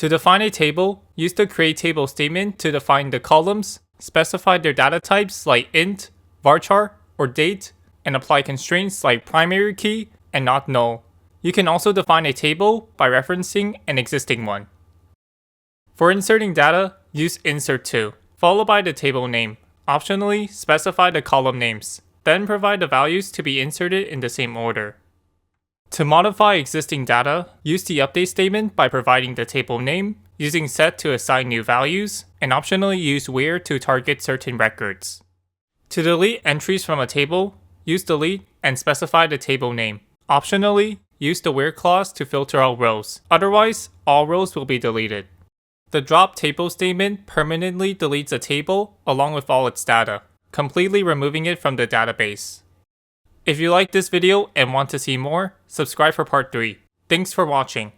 To define a table, use the create table statement to define the columns, specify their data types like int, varchar, or date, and apply constraints like primary key and not null. You can also define a table by referencing an existing one. For inserting data, use insert_to, followed by the table name. Optionally, specify the column names, then provide the values to be inserted in the same order. To modify existing data, use the update statement by providing the table name, using set to assign new values, and optionally use where to target certain records. To delete entries from a table, use delete and specify the table name. Optionally, use the where clause to filter all rows, otherwise, all rows will be deleted. The drop table statement permanently deletes a table along with all its data, completely removing it from the database. If you liked this video and want to see more, subscribe for part 3. Thanks for watching.